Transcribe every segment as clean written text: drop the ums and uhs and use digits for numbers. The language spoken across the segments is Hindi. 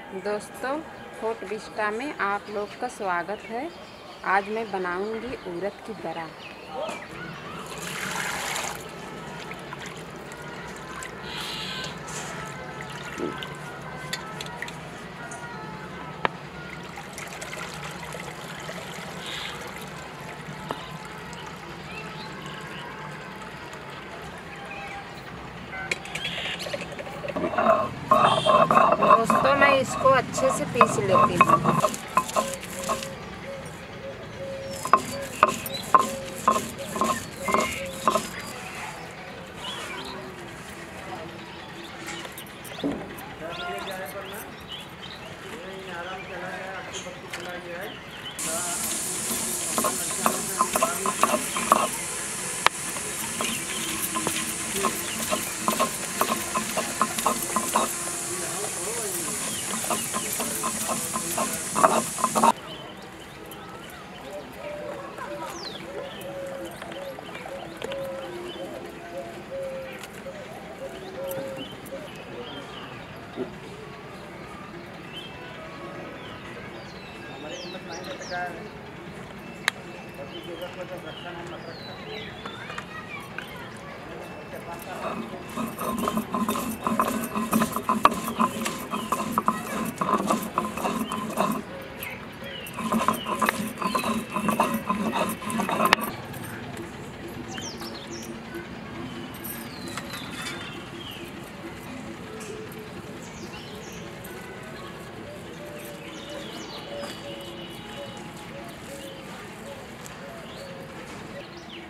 दोस्तों, फूड विस्टा में आप लोग का स्वागत है। आज मैं बनाऊंगी उड़द की बरा। दोस्तों, मैं इसको अच्छे से पीस लेती हूँ।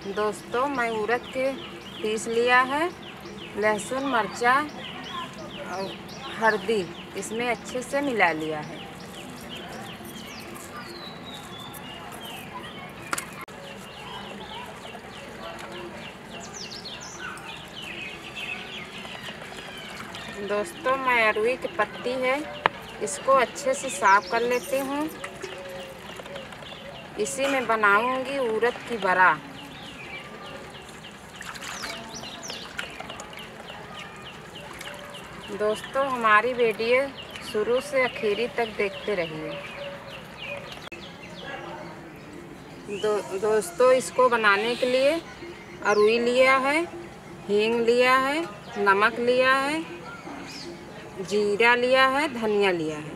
दोस्तों, मैं उड़द के पीस लिया है। लहसुन, मिर्चा और हल्दी इसमें अच्छे से मिला लिया है। दोस्तों, मैं अरवी की पत्ती है, इसको अच्छे से साफ कर लेती हूँ। इसी में बनाऊंगी उड़द की बरा। दोस्तों, हमारी वीडियो शुरू से आखिरी तक देखते रहिए। दोस्तों, इसको बनाने के लिए अरवी लिया है, हींग लिया है, नमक लिया है, जीरा लिया है, धनिया लिया है।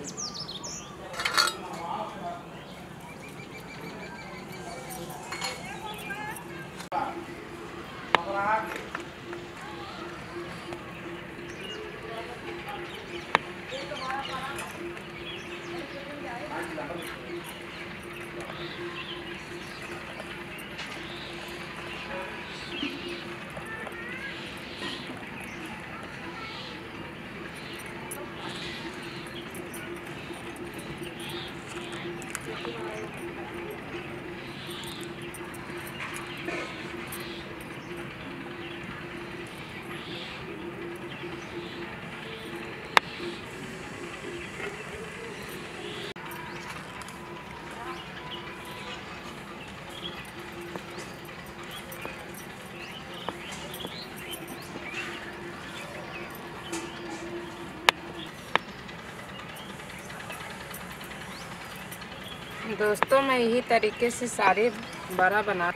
दोस्तों, मैं यही तरीके से सारे बरा बना।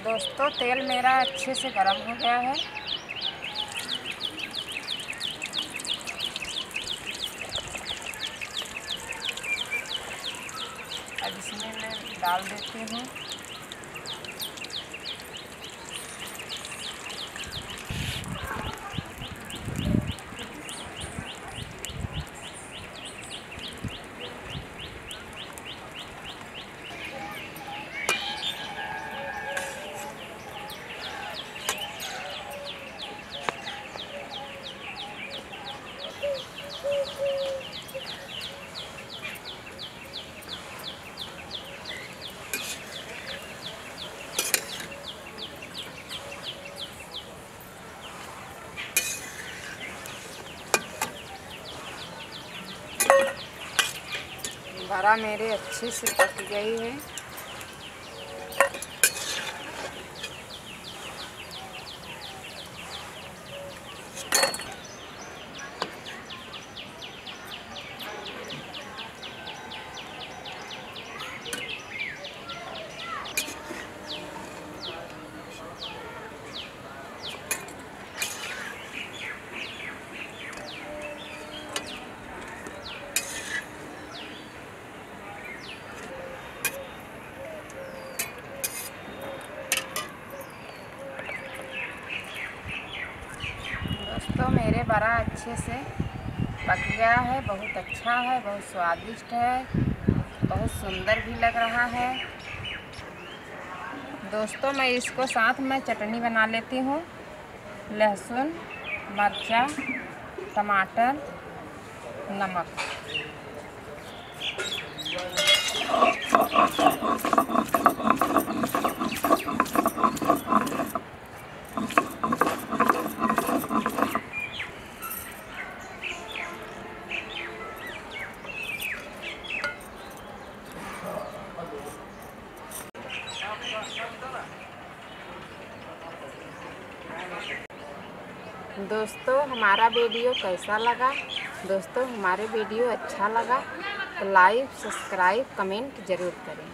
दोस्तों, तेल मेरा अच्छे से गर्म हो गया है। अब इसमें मैं डाल देती हूँ बड़ा मेरे अच्छे से पक गई है। दोस्तों मेरे बड़ा अच्छे से पक गया है, बहुत अच्छा है, बहुत स्वादिष्ट है, बहुत सुंदर भी लग रहा है। दोस्तों मैं इसको साथ में चटनी बना लेती हूँ। लहसुन, मिर्चा, टमाटर, नमक। दोस्तों हमारा वीडियो कैसा लगा? दोस्तों हमारे वीडियो अच्छा लगा तो लाइक, सब्सक्राइब, कमेंट ज़रूर करें।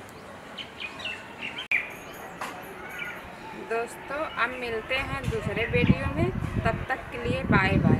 दोस्तों अब मिलते हैं दूसरे वीडियो में, तब तक के लिए बाय बाय।